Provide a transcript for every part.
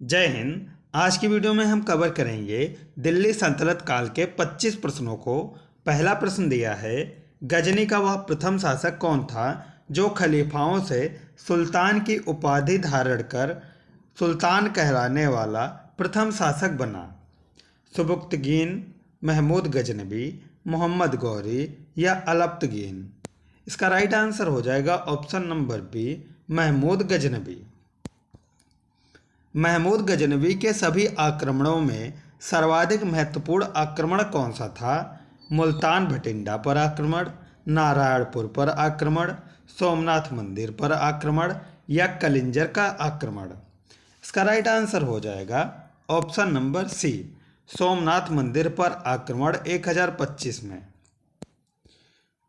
जय हिंद। आज की वीडियो में हम कवर करेंगे दिल्ली सल्तनत काल के 25 प्रश्नों को। पहला प्रश्न दिया है, गजनी का वह प्रथम शासक कौन था जो खलीफाओं से सुल्तान की उपाधि धारण कर सुल्तान कहलाने वाला प्रथम शासक बना? सुबुक्तगीन, महमूद गजनबी, मोहम्मद गौरी या अलब्तगीन? इसका राइट आंसर हो जाएगा option number B, Mahmud Ghaznavi. Mahmud Ghaznavi के सभी आक्रमणों में सर्वाधिक महत्वपूर्ण आक्रमण कौन सा था? मुल्तान भटिंडा पर आक्रमण, नारायणपुर पर आक्रमण, सोमनाथ मंदिर पर आक्रमण या कलिंजर का आक्रमण? इसका राइट आंसर हो जाएगा ऑप्शन नंबर सी, सोमनाथ मंदिर पर आक्रमण 1025 में।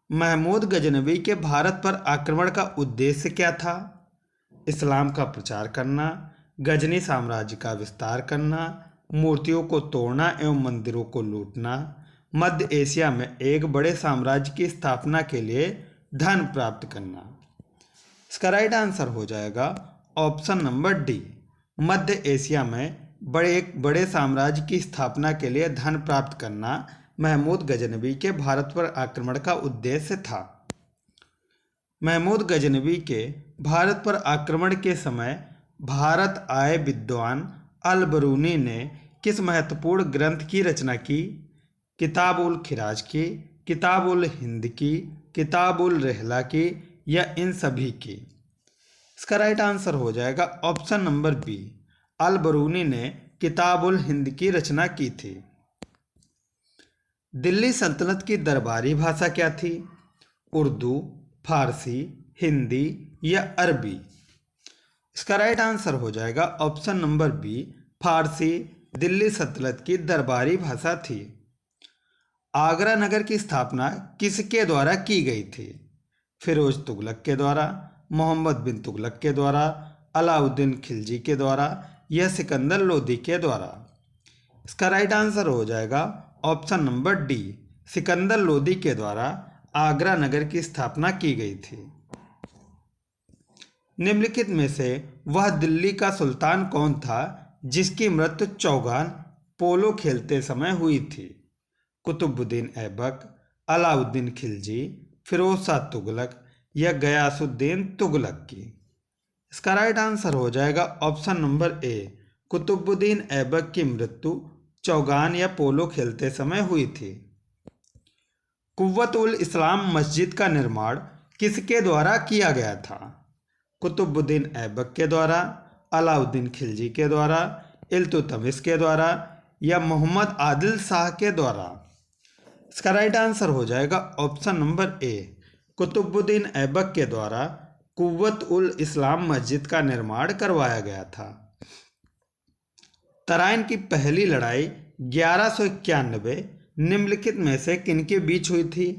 महमूद गजनवी के भारत पर आक्रमण का उद्देश्य क्या था? इस्लाम का प्रचार करना, गजनी साम्राज्य का विस्तार करना, मूर्तियों को तोड़ना एवं मंदिरों को लूटना, मध्य एशिया में एक बड़े साम्राज्य की स्थापना के लिए धन प्राप्त करना? इसका राइट आंसर हो जाएगा ऑप्शन नंबर डी, मध्य एशिया में एक बड़े साम्राज्य की स्थापना के लिए धन प्राप्त करना महमूद गजनवी के भारत पर आक्रमण का उद्देश्य था। महमूद गजनवी के भारत पर आक्रमण के समय भारत आए विद्वान अल बरूनी ने किस महत्वपूर्ण ग्रंथ की रचना की? किताब उल खिराज की, किताब उल हिंद की, किताब उल रहला की या इन सभी की? इसका राइट आंसर हो जाएगा ऑप्शन नंबर बी, अल बरूनी ने किताब उल हिंद की रचना की थी। दिल्ली सल्तनत की दरबारी भाषा क्या थी? उर्दू, फारसी, हिंदी या अरबी? इसका राइट आंसर हो जाएगा ऑप्शन नंबर बी, फारसी दिल्ली सल्तनत की दरबारी भाषा थी। आगरा नगर की स्थापना किसके द्वारा की गई थी? फिरोज तुगलक के द्वारा, मोहम्मद बिन तुगलक के द्वारा, अलाउद्दीन खिलजी के द्वारा या सिकंदर लोदी के द्वारा? इसका राइट आंसर हो जाएगा option number D, Sikandar Lodi के द्वारा आगरा नगर की स्थापना की गई थी। निम्नलिखित में से वह दिल्ली का सुल्तान कौन था जिसकी मृत्यु चौगान पोलो खेलते समय हुई थी? कुतुबुद्दीन ऐबक, अलाउद्दीन खिलजी, फिरोज शाह तुगलक या गयासुद्दीन तुगलक की? इसका राइट आंसर हो जाएगा option number A, Qutbuddin Aibak की मृत्यु चौगान या पोलो खेलते समय हुई थी। कुव्वत उल इस्लाम मस्जिद का निर्माण किसके द्वारा किया गया था? कुतुबुद्दीन ऐबक के द्वारा, अलाउद्दीन खिलजी के द्वारा, इल्तुतमिश के द्वारा या मोहम्मद आदिल शाह के द्वारा? इसका राइट आंसर हो जाएगा option number A, Qutbuddin Aibak के द्वारा कुव्वत उल इस्लाम मस्जिद का निर्माण करवाया गया था। तराइन की पहली लड़ाई 1191 निम्नलिखित में से किनके बीच हुई थी?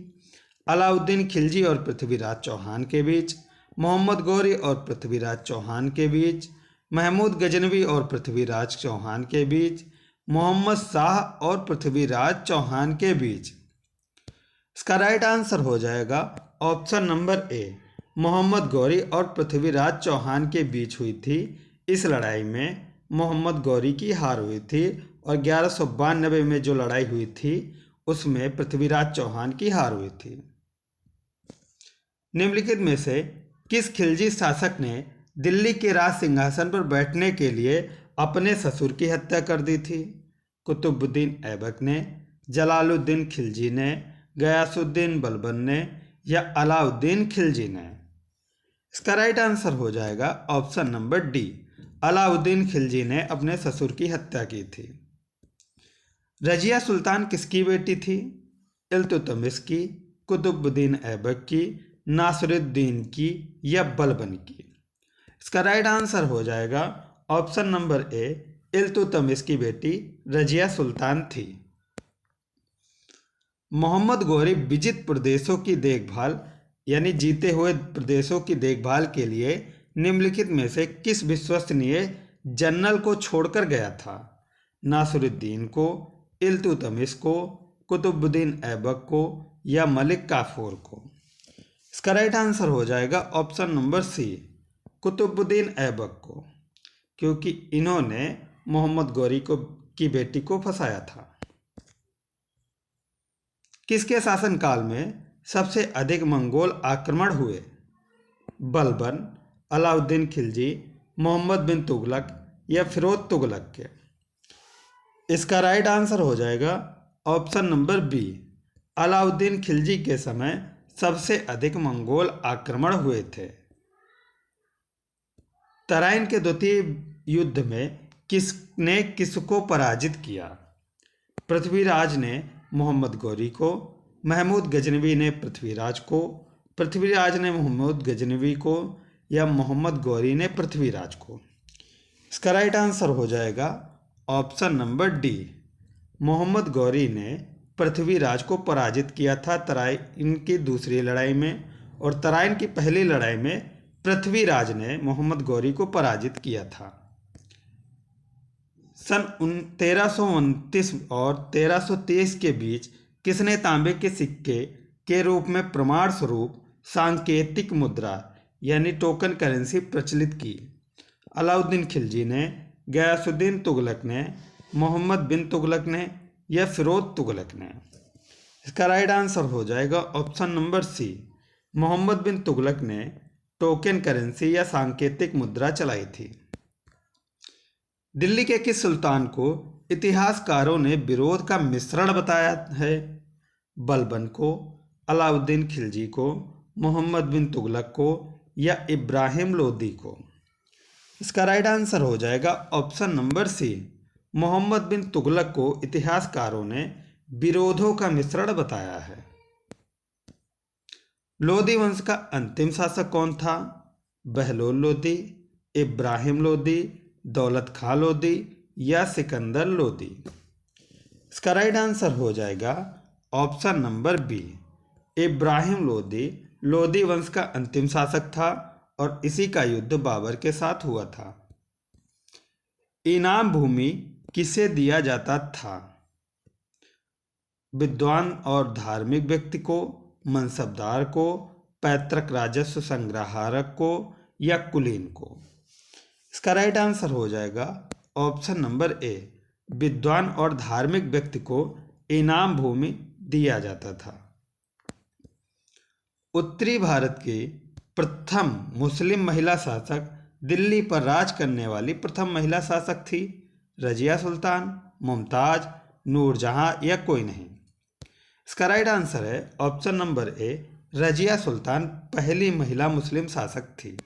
अलाउद्दीन खिलजी और पृथ्वीराज चौहान के बीच, मोहम्मद गौरी और पृथ्वीराज चौहान के बीच, महमूद गजनवी और पृथ्वीराज चौहान के बीच, मोहम्मद शाह और पृथ्वीराज चौहान के बीच? इसका राइट आंसर हो जाएगा option number A, Mohammad Ghori और पृथ्वीराज चौहान के बीच हुई थी। इस लड़ाई में मोहम्मद गौरी की हार हुई थी और 1192 में जो लड़ाई हुई थी उसमें पृथ्वीराज चौहान की हार हुई थी। निम्नलिखित में से किस खिलजी शासक ने दिल्ली के राज सिंहासन पर बैठने के लिए अपने ससुर की हत्या कर दी थी? कुतुबुद्दीन ऐबक ने, जलालुद्दीन खिलजी ने, गयासुद्दीन बलबन ने या अलाउद्दीन खिलजी ने? इसका राइट आंसर हो जाएगा option number D, Alauddin Khilji ने अपने ससुर की हत्या की थी। रजिया सुल्तान किसकी बेटी थी? इल्तुतमिश की, कुतुबुद्दीन ऐबक की, नासिरुद्दीन की या बलबन की? इसका राइट आंसर हो जाएगा ऑप्शन नंबर ए, इल्तुतमिश की बेटी रजिया सुल्तान थी। मोहम्मद गौरी विजित प्रदेशों की देखभाल यानी जीते हुए प्रदेशों की देखभाल के लिए निम्नलिखित में से किस विश्वसनीय जनरल को छोड़कर गया था? नासिरुद्दीन को, इल्तुतमिश को, कुतुबुद्दीन ऐबक को या मलिक काफूर को? इसका राइट आंसर हो जाएगा option number C, Qutbuddin Aibak को। क्योंकि इन्होंने मोहम्मद गौरी की बेटी को फंसाया था। किसके शासनकाल में सबसे अधिक मंगोल आक्रमण हुए? बलबन, अलाउद्दीन खिलजी, मोहम्मद बिन तुगलक या फिरोज तुगलक के? इसका राइट आंसर हो जाएगा option number B, Alauddin Khilji के समय सबसे अधिक मंगोल आक्रमण हुए थे। तराइन के द्वितीय युद्ध में किसने किसको पराजित किया? पृथ्वीराज ने मोहम्मद गौरी को, महमूद गजनवी ने पृथ्वीराज को, पृथ्वीराज ने मोहम्मद गजनवी को या मोहम्मद गौरी ने पृथ्वीराज को? इसका राइट आंसर हो जाएगा option number D, Mohammad Ghori ने पृथ्वीराज को पराजित किया था तराइन की दूसरी लड़ाई में, और तराइन की पहली लड़ाई में पृथ्वीराज ने मोहम्मद गौरी को पराजित किया था। सन 1329 और 1323 के बीच किसने तांबे के सिक्के के रूप में प्रमाण स्वरूप सांकेतिक मुद्रा यानी टोकन करेंसी प्रचलित की? अलाउद्दीन खिलजी ने, गयासुद्दीन तुगलक ने, मोहम्मद बिन तुगलक ने या फिरोज तुगलक ने? इसका राइट आंसर हो जाएगा ऑप्शन नंबर सी, मोहम्मद बिन तुगलक ने टोकन करेंसी या सांकेतिक मुद्रा चलाई थी। दिल्ली के किस सुल्तान को इतिहासकारों ने विरोध का मिश्रण बताया है? बलबन को, अलाउद्दीन खिलजी को, मोहम्मद बिन तुगलक को या इब्राहिम लोदी को? इसका राइट आंसर हो जाएगा ऑप्शन नंबर सी, मोहम्मद बिन तुगलक को इतिहासकारों ने विरोधों का मिश्रण बताया है। लोदी वंश का अंतिम शासक कौन था? बहलोल लोदी, इब्राहिम लोदी, दौलत खां लोदी या सिकंदर लोदी? इसका राइट आंसर हो जाएगा option number B, Ibrahim Lodi Lodi वंश का अंतिम शासक था और इसी का युद्ध बाबर के साथ हुआ था। इनाम भूमि किसे दिया जाता था? विद्वान और धार्मिक व्यक्ति को, मनसबदार को, पैतृक राजस्व संग्रहारक को या कुलीन को? इसका राइट आंसर हो जाएगा ऑप्शन नंबर ए, विद्वान और धार्मिक व्यक्ति को इनाम भूमि दिया जाता था। उत्तरी भारत की प्रथम मुस्लिम महिला शासक, दिल्ली पर राज करने वाली प्रथम महिला शासक थी? रजिया सुल्तान, मुमताज, नूरजहां या कोई नहीं? इसका राइट आंसर है ऑप्शन नंबर ए, रजिया सुल्तान पहली महिला मुस्लिम शासक थी।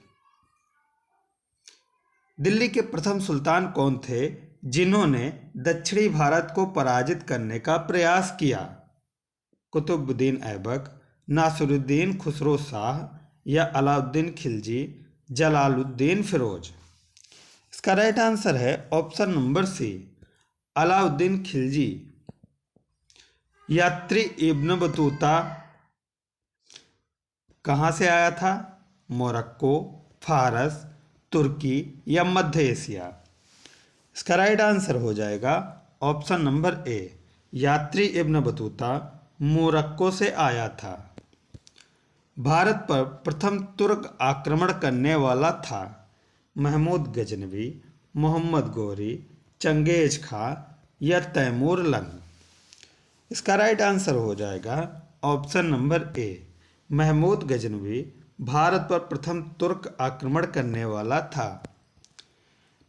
दिल्ली के प्रथम सुल्तान कौन थे जिन्होंने दक्षिणी भारत को पराजित करने का प्रयास किया? कुतुबुद्दीन ऐबक, नासिरुद्दीन खुसरो शाह या अलाउद्दीन खिलजी, जलालुद्दीन फिरोज? इसका राइट आंसर है option number C, Alauddin Khilji. यात्री इब्न बतूता कहाँ से आया था? मोरक्को, फारस, तुर्की या मध्य एशिया? इसका राइट आंसर हो जाएगा ऑप्शन नंबर ए, यात्री इब्न बतूता मोरक्को से आया था। भारत पर प्रथम तुर्क आक्रमण करने वाला था? महमूद गजनवी, मोहम्मद गौरी, चंगेज खां या तैमूर लंग? इसका राइट आंसर हो जाएगा option number A, Mahmud Ghaznavi Bharat पर प्रथम तुर्क आक्रमण करने वाला था।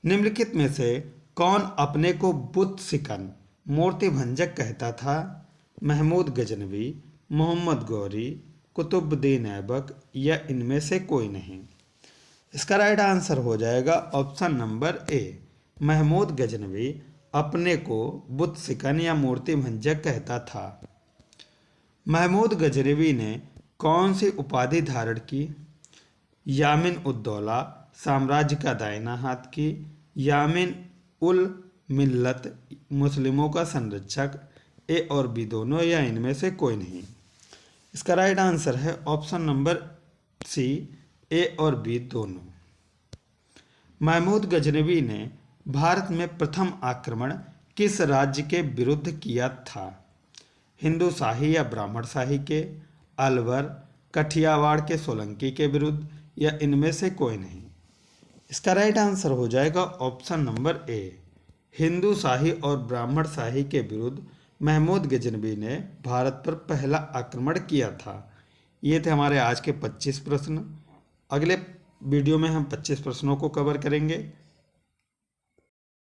निम्नलिखित में से कौन अपने को बुत सिकन मूर्ति भंजक कहता था? महमूद गजनवी, मोहम्मद गौरी, कुतुबुद्दीन ऐबक या इनमें से कोई नहीं? इसका राइट आंसर हो जाएगा option number A, Mahmud Ghaznavi अपने को बुत सिकन या मूर्ति भंजक कहता था। महमूद गजनवी ने कौन सी उपाधि धारण की? यामिन उद्दौला, साम्राज्य का दाहिना हाथ की, यामिन उल मिल्लत, मुस्लिमों का संरक्षक, ए और बी दोनों या इनमें से कोई नहीं? इसका राइट आंसर है ऑप्शन नंबर सी, ए और बी दोनों। महमूद गजनवी ने भारत में प्रथम आक्रमण किस राज्य के विरुद्ध किया था? हिंदू शाही या ब्राह्मण शाही के, अलवर, कठियावाड़ के सोलंकी के विरुद्ध या इनमें से कोई नहीं? इसका राइट आंसर हो जाएगा ऑप्शन नंबर ए। हिंदू शाही और ब्राह्मण शाही के विरुद्ध महमूद गजनवी ने भारत पर पहला आक्रमण किया था। ये थे हमारे आज के 25 प्रश्न। अगले वीडियो में हम 25 प्रश्नों को कवर करेंगे।